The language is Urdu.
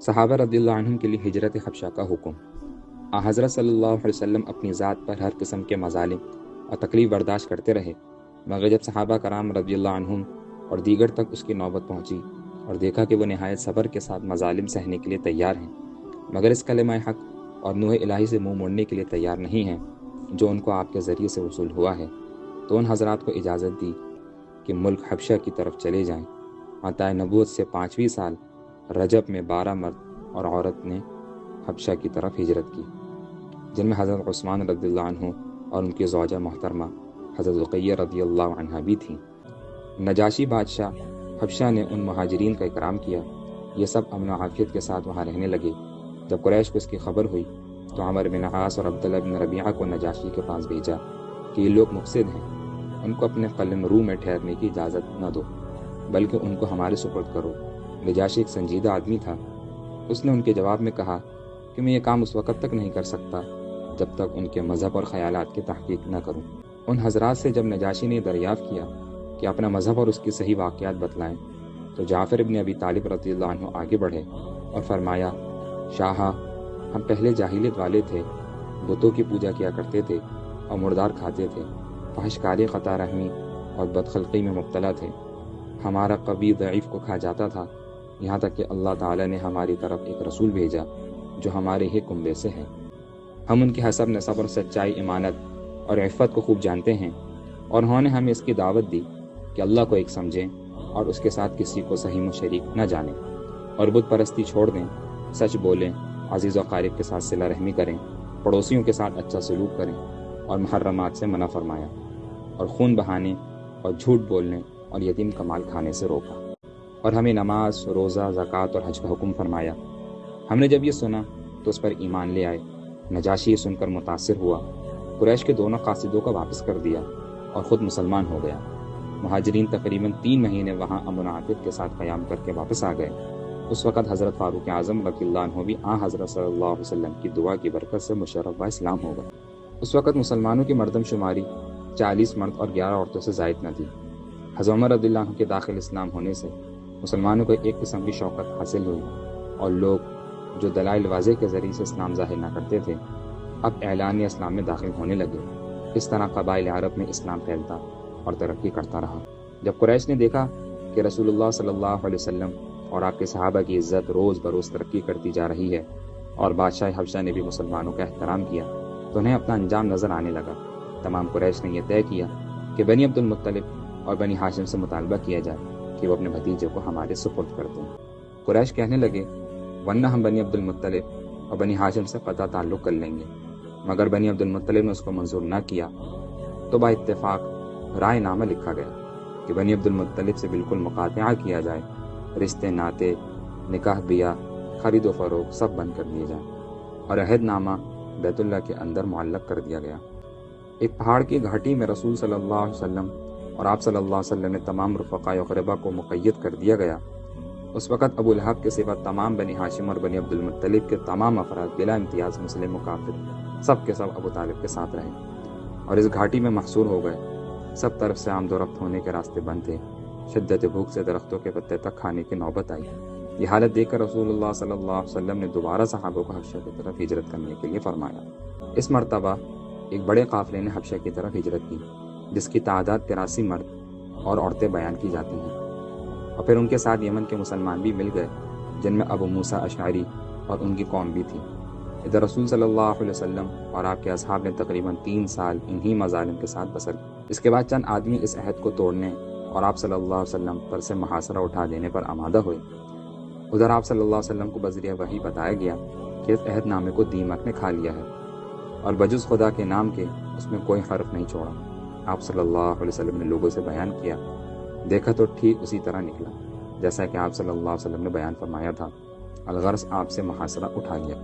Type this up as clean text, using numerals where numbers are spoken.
صحابہ رضی اللہ عنہم کے لیے ہجرت حبشہ کا حکم۔ حضرت صلی اللہ علیہ وسلم اپنی ذات پر ہر قسم کے مظالم اور تکلیف برداشت کرتے رہے، مگر جب صحابہ کرام رضی اللہ عنہم اور دیگر تک اس کی نوبت پہنچی اور دیکھا کہ وہ نہایت صبر کے ساتھ مظالم سہنے کے لیے تیار ہیں، مگر اس کلمہ حق اور نوح الہی سے منہ موڑنے کے لیے تیار نہیں ہیں جو ان کو آپ کے ذریعے سے وصول ہوا ہے، تو ان حضرات کو اجازت دی کہ ملک حبشہ کی طرف چلے جائیں۔ عطائے نبوت سے 5ویں سال رجب میں 12 مرد اور عورت نے حبشہ کی طرف ہجرت کی، جن میں حضرت عثمان رضی اللہ عنہ اور ان کی زوجہ محترمہ حضرت رقیہ رضی اللہ عنہ بھی تھیں۔ نجاشی بادشاہ حبشہ نے ان مہاجرین کا اکرام کیا۔ یہ سب امن و عافیت کے ساتھ وہاں رہنے لگے۔ جب قریش کو اس کی خبر ہوئی تو عمر بن عاص اور عبداللہ بن ربیعہ کو نجاشی کے پاس بھیجا کہ یہ لوگ مفسد ہیں، ان کو اپنے قلمرو میں ٹھہرنے کی اجازت نہ دو، بلکہ ان کو ہمارے سپرد کرو۔ نجاشی ایک سنجیدہ آدمی تھا۔ اس نے ان کے جواب میں کہا کہ میں یہ کام اس وقت تک نہیں کر سکتا جب تک ان کے مذہب اور خیالات کی تحقیق نہ کروں۔ ان حضرات سے جب نجاشی نے دریافت کیا کہ اپنا مذہب اور اس کی صحیح واقعات بتلائیں، تو جعفر ابن ابی طالب رضی اللہ عنہ آگے بڑھے اور فرمایا، شاہ، ہم پہلے جاہلیت والے تھے، بتوں کی پوجا کیا کرتے تھے اور مردار کھاتے تھے، فحش کاری، قطع رحمی اور بدخلقی میں مبتلا تھے۔ ہمارا قوی ضعیف کو کھا جاتا تھا، یہاں تک کہ اللہ تعالیٰ نے ہماری طرف ایک رسول بھیجا جو ہمارے ہی کنبے سے ہے۔ ہم ان کے حسب نسب اور سچائی، امانت اور عفت کو خوب جانتے ہیں، اور انہوں نے ہمیں اس کی دعوت دی کہ اللہ کو ایک سمجھیں اور اس کے ساتھ کسی کو صحیح و شریک نہ جانیں، اور بت پرستی چھوڑ دیں، سچ بولیں، عزیز و قارب کے ساتھ صلہ رحمی کریں، پڑوسیوں کے ساتھ اچھا سلوک کریں، اور محرمات سے منع فرمایا، اور خون بہانے اور جھوٹ بولنے اور یتیم کا مال کھانے سے روکا، اور ہمیں نماز، روزہ، زکوٰۃ اور حج کا حکم فرمایا۔ ہم نے جب یہ سنا تو اس پر ایمان لے آئے۔ نجاشی یہ سن کر متاثر ہوا، قریش کے دونوں قاصدوں کو واپس کر دیا اور خود مسلمان ہو گیا۔ مہاجرین تقریباً 3 مہینے وہاں امن و عافیت کے ساتھ قیام کر کے واپس آ گئے۔ اس وقت حضرت فاروق اعظم رضی اللہ عنہ بھی حضرت صلی اللہ علیہ وسلم کی دعا کی برکت سے مشرف و اسلام ہو گئے۔ اس وقت مسلمانوں کی مردم شماری 40 مرد اور 11 عورتوں سے زائد نہ تھی۔ حضرت عمر رضی اللہ عنہ کے داخل اسلام ہونے سے مسلمانوں کو ایک قسم کی شوقت حاصل ہوئی، اور لوگ جو دلائل واضح کے ذریعے سے اسلام ظاہر نہ کرتے تھے اب اعلان اسلام میں داخل ہونے لگے۔ اس طرح قبائل عرب میں اسلام پھیلتا اور ترقی کرتا رہا۔ جب قریش نے دیکھا کہ رسول اللہ صلی اللہ علیہ وسلم اور آپ کے صحابہ کی عزت روز بروز ترقی کرتی جا رہی ہے، اور بادشاہ حبشہ نے بھی مسلمانوں کا احترام کیا، تو انہیں اپنا انجام نظر آنے لگا۔ تمام قریش نے یہ طے کیا کہ بنی عبد المطلب اور بنی ہاشم سے مطالبہ کیا جائے کہ وہ اپنے بھتیجے کو ہمارے سپرد کر دیں۔ قریش کہنے لگے، ورنہ ہم بنی عبد المطلب اور بنی ہاشم سے قطع تعلق کر لیں گے، مگر بنی عبد المطلب نے اس کو منظور نہ کیا، تو با اتفاق رائے نامہ لکھا گیا کہ بنی عبد المطلب سے بالکل مقاطعہ کیا جائے، رشتے ناطے، نکاح بیاہ، خرید و فروخت سب بند کر دیے جائیں، اور عہد نامہ بیت اللہ کے اندر معلق کر دیا گیا۔ ایک پہاڑ کی گھاٹی میں رسول صلی اللہ علیہ وسلم اور آپ صلی اللہ علیہ وسلم نے تمام رفقاء اقربا کو مقید کر دیا گیا۔ اس وقت ابو لہب کے سوا تمام بنی ہاشم اور بنی عبد المطلب کے تمام افراد بلا امتیاز، مسلم و کافر، سب کے سب ابو طالب کے ساتھ رہے اور اس گھاٹی میں محصور ہو گئے۔ سب طرف سے آمد و رفت ہونے کے راستے بند تھے۔ شدت بھوک سے درختوں کے پتے تک کھانے کی نوبت آئی۔ یہ حالت دیکھ کر رسول اللہ صلی اللہ علیہ وسلم نے دوبارہ صحابہ کو حبشہ کی طرف ہجرت کرنے کے لیے فرمایا۔ اس مرتبہ ایک بڑے قافلے نے حبشہ کی طرف ہجرت کی، جس کی تعداد 83 مرد اور عورتیں بیان کی جاتی ہیں، اور پھر ان کے ساتھ یمن کے مسلمان بھی مل گئے، جن میں ابو موسیٰ اشعری اور ان کی قوم بھی تھی۔ ادھر رسول صلی اللہ علیہ وسلم اور آپ کے اصحاب نے تقریباً 3 سال انہی مظالم کے ساتھ بسر کی۔ اس کے بعد چند آدمی اس عہد کو توڑنے اور آپ صلی اللہ علیہ وسلم پر سے محاصرہ اٹھا دینے پر آمادہ ہوئے۔ ادھر آپ صلی اللہ علیہ وسلم کو بذریعہ وحی بتایا گیا کہ اس عہد نامے کو دیمک نے کھا لیا ہے، اور بجز خدا کے نام کے اس میں کوئی حرف نہیں چھوڑا۔ آپ صلی اللہ علیہ وسلم نے لوگوں سے بیان کیا، دیکھا تو ٹھیک اسی طرح نکلا جیسا کہ آپ صلی اللہ علیہ وسلم نے بیان فرمایا تھا۔ الغرض آپ سے محاصرہ اٹھا لیا۔